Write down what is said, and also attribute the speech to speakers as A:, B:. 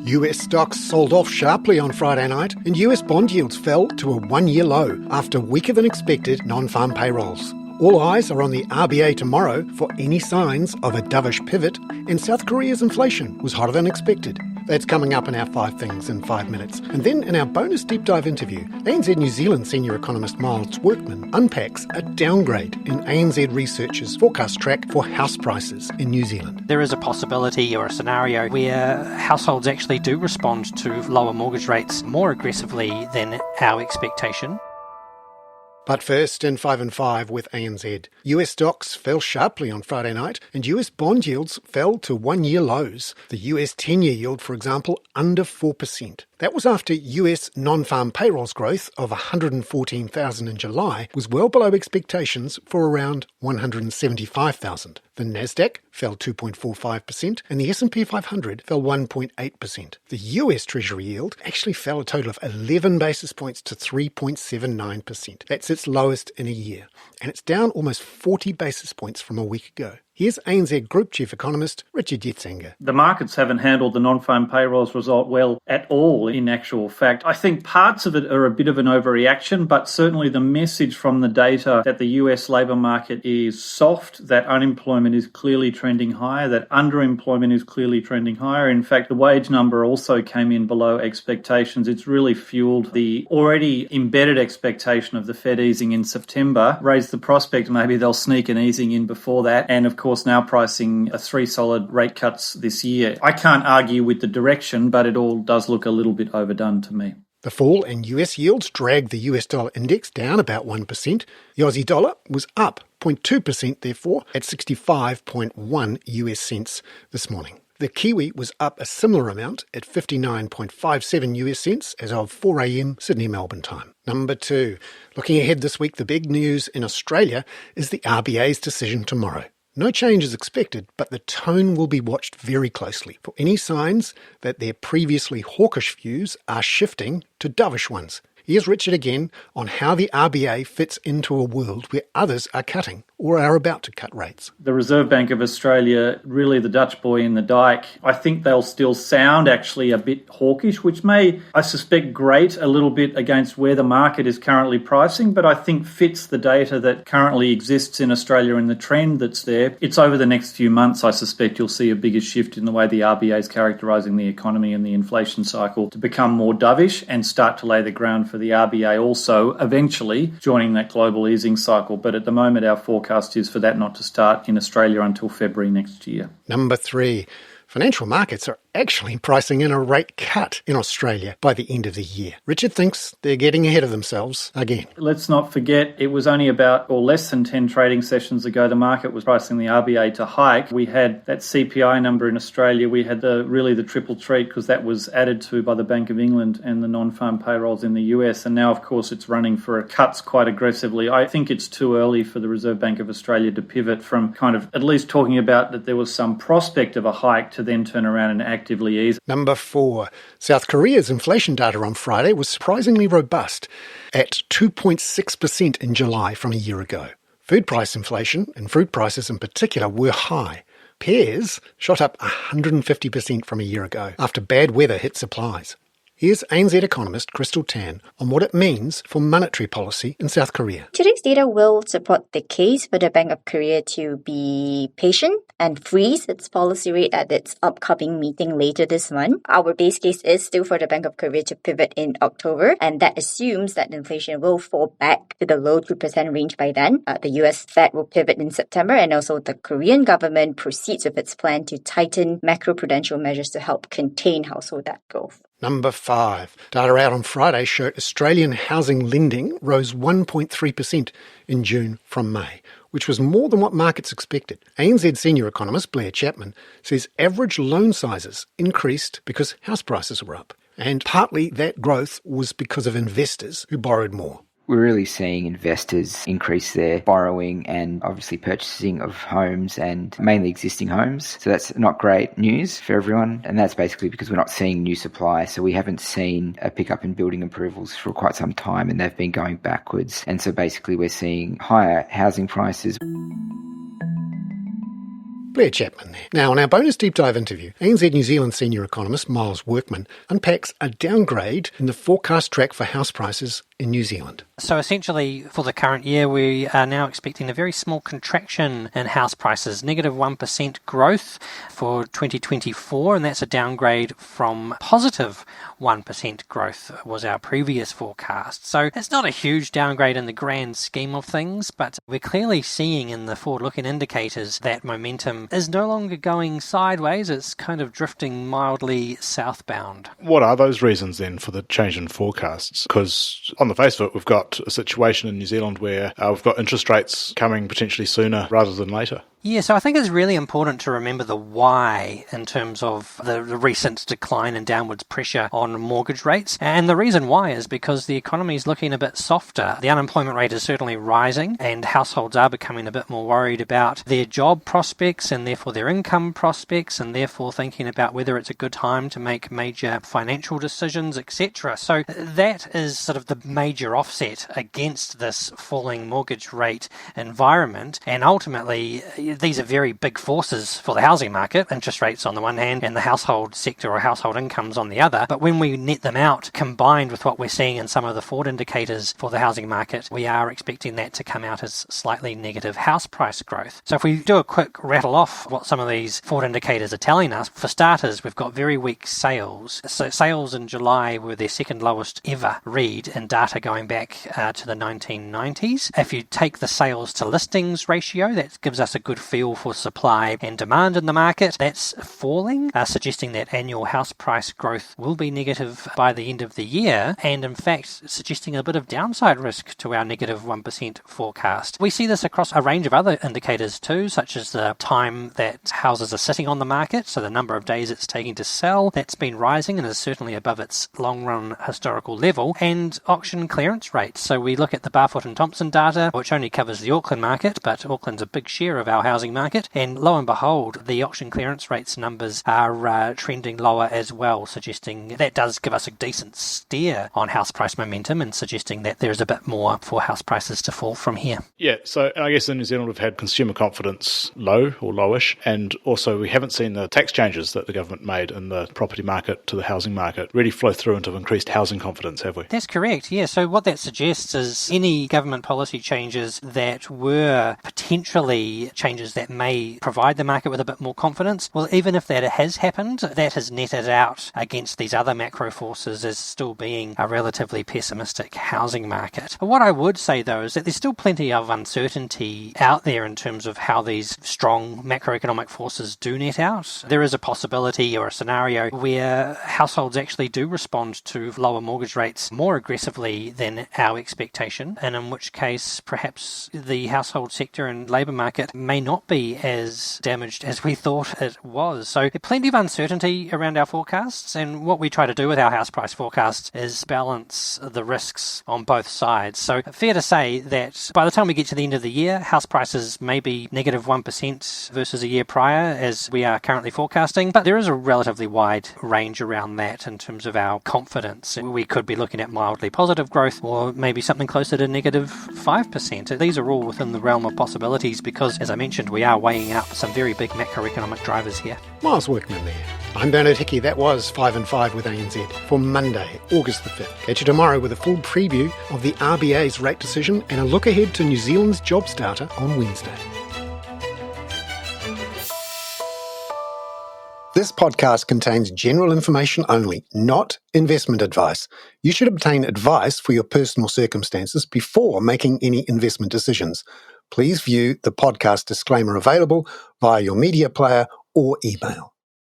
A: US stocks sold off sharply on Friday night, and US bond yields fell to a one-year low after weaker-than-expected non-farm payrolls. All eyes are on the RBA tomorrow for any signs of a dovish pivot, and South Korea's inflation was hotter than expected. That's coming up in our 5 Things in 5 minutes. And then in our bonus deep dive interview, ANZ New Zealand senior economist Miles Workman unpacks a downgrade in ANZ Research's forecast track for house prices in New Zealand.
B: There is a possibility or a scenario where households actually do respond to lower mortgage rates more aggressively than our expectation.
A: But first, in 5 and 5 with ANZ, US stocks fell sharply on Friday night and US bond yields fell to one-year lows. The US 10-year yield, for example, under 4%. That was after US non-farm payrolls growth of 114,000 in July was well below expectations for around 175,000. The Nasdaq fell 2.45% and the S&P 500 fell 1.8%. The US Treasury yield actually fell a total of 11 basis points to 3.79%. That's its lowest in a year, and it's down almost 40 basis points from a week ago. Here's ANZ Group Chief Economist Richard Yetzinger.
C: The markets haven't handled the non-farm payrolls result well at all, in actual fact. I think parts of it are a bit of an overreaction, but certainly the message from the data that the US labour market is soft, that unemployment is clearly trending higher, that underemployment is clearly trending higher. In fact, the wage number also came in below expectations. It's really fueled the already embedded expectation of the Fed easing in September, raised the prospect maybe they'll sneak an easing in before that, and of course now pricing 3 solid rate cuts this year. I can't argue with the direction, but it all does look a little bit overdone to me.
A: The fall in US yields dragged the US dollar index down about 1%. The Aussie dollar was up 0.2% therefore at 65.1 US cents this morning. The Kiwi was up a similar amount at 59.57 US cents as of 4 a.m. Sydney-Melbourne time. Number 2. Looking ahead this week, the big news in Australia is the RBA's decision tomorrow. No change is expected, but the tone will be watched very closely for any signs that their previously hawkish views are shifting to dovish ones. Here's Richard again on how the RBA fits into a world where others are cutting or are about to cut rates.
C: The Reserve Bank of Australia, really the Dutch boy in the dike, I think they'll still sound actually a bit hawkish, which may, I suspect, grate a little bit against where the market is currently pricing, but I think fits the data that currently exists in Australia and the trend that's there. It's over the next few months, I suspect you'll see a bigger shift in the way the RBA is characterising the economy and the inflation cycle to become more dovish and start to lay the ground for the RBA also eventually joining that global easing cycle. But at the moment, our forecast is for that not to start in Australia until February next year.
A: Number 3. Financial markets are actually pricing in a rate cut in Australia by the end of the year. Richard thinks they're getting ahead of themselves again.
C: Let's not forget, it was only about or less than 10 trading sessions ago the market was pricing the RBA to hike. We had that CPI number in Australia. We had the triple treat because that was added to by the Bank of England and the non-farm payrolls in the US. And now, of course, it's running for cuts quite aggressively. I think it's too early for the Reserve Bank of Australia to pivot from kind of at least talking about that there was some prospect of a hike to then turn around and actively ease.
A: Number 4. South Korea's inflation data on Friday was surprisingly robust at 2.6% in July from a year ago. Food price inflation, and fruit prices in particular, were high. Pears shot up 150% from a year ago after bad weather hit supplies. Here's ANZ economist Crystal Tan on what it means for monetary policy in South Korea.
D: Today's data will support the case for the Bank of Korea to be patient and freeze its policy rate at its upcoming meeting later this month. Our base case is still for the Bank of Korea to pivot in October, and that assumes that inflation will fall back to the low 2% range by then. The US Fed will pivot in September, and also the Korean government proceeds with its plan to tighten macroprudential measures to help contain household debt growth.
A: Number 5. Data out on Friday showed Australian housing lending rose 1.3% in June from May, which was more than what markets expected. ANZ senior economist Blair Chapman says average loan sizes increased because house prices were up, and partly that growth was because of investors who borrowed more.
E: We're really seeing investors increase their borrowing and obviously purchasing of homes and mainly existing homes. So that's not great news for everyone. And that's basically because we're not seeing new supply. So we haven't seen a pickup in building approvals for quite some time, and they've been going backwards. And so basically we're seeing higher housing prices.
A: Blair Chapman there. Now, on our bonus deep dive interview, ANZ New Zealand senior economist Miles Workman unpacks a downgrade in the forecast track for house prices in New Zealand.
B: So essentially, for the current year, we are now expecting a very small contraction in house prices, negative 1% growth for 2024, and that's a downgrade from positive 1% growth was our previous forecast. So it's not a huge downgrade in the grand scheme of things, but we're clearly seeing in the forward-looking indicators that momentum is no longer going sideways, it's kind of drifting mildly southbound.
F: What are those reasons then for the change in forecasts? Because on the face of it, we've got a situation in New Zealand where we've got interest rates coming potentially sooner rather than later.
B: Yeah, so I think it's really important to remember the why in terms of the recent decline and downwards pressure on mortgage rates. And the reason why is because the economy is looking a bit softer. The unemployment rate is certainly rising and households are becoming a bit more worried about their job prospects and therefore their income prospects and therefore thinking about whether it's a good time to make major financial decisions, etc. So that is sort of the major offset against this falling mortgage rate environment, and ultimately these are very big forces for the housing market, interest rates on the one hand and the household sector or household incomes on the other. But when we net them out, combined with what we're seeing in some of the forward indicators for the housing market, we are expecting that to come out as slightly negative house price growth. So if we do a quick rattle off what some of these forward indicators are telling us, for starters, we've got very weak sales. So sales in July were their second lowest ever read in data going back to the 1990s. If you take the sales to listings ratio, that gives us a good feel for supply and demand in the market. That's falling, suggesting that annual house price growth will be negative by the end of the year, and in fact suggesting a bit of downside risk to our negative 1% forecast. We see this across a range of other indicators too, such as the time that houses are sitting on the market, so the number of days it's taking to sell. That's been rising and is certainly above its long-run historical level, and auction clearance rates. So we look at the Barfoot and Thompson data, which only covers the Auckland market, but Auckland's a big share of our housing market, and lo and behold, the auction clearance rates numbers are trending lower as well, suggesting that does give us a decent steer on house price momentum and suggesting that there's a bit more for house prices to fall from here.
F: Yeah, so I guess in New Zealand we've had consumer confidence low or lowish, and also we haven't seen the tax changes that the government made in the property market to the housing market really flow through into increased housing confidence, have we?
B: That's correct, yeah. So what that suggests is any government policy changes that were potentially changes that may provide the market with a bit more confidence, well, even if that has happened, that has netted out against these other macro forces as still being a relatively pessimistic housing market. But what I would say, though, is that there's still plenty of uncertainty out there in terms of how these strong macroeconomic forces do net out. There is a possibility or a scenario where households actually do respond to lower mortgage rates more aggressively than our expectation, and in which case perhaps the household sector and labour market may not be as damaged as we thought it was. So plenty of uncertainty around our forecasts, and what we try to do with our house price forecasts is balance the risks on both sides. So fair to say that by the time we get to the end of the year, house prices may be negative 1% versus a year prior, as we are currently forecasting, but there is a relatively wide range around that in terms of our confidence. We could be looking at mildly positive growth or maybe something closer to negative 5%. These are all within the realm of possibilities because, as I mentioned, we are weighing up some very big macroeconomic drivers here.
A: Miles Workman there. I'm Bernard Hickey. That was 5 and 5 with ANZ for Monday, August the 5th. Catch you tomorrow with a full preview of the RBA's rate decision and a look ahead to New Zealand's jobs data on Wednesday. This podcast contains general information only, not investment advice. You should obtain advice for your personal circumstances before making any investment decisions. Please view the podcast disclaimer available via your media player or email.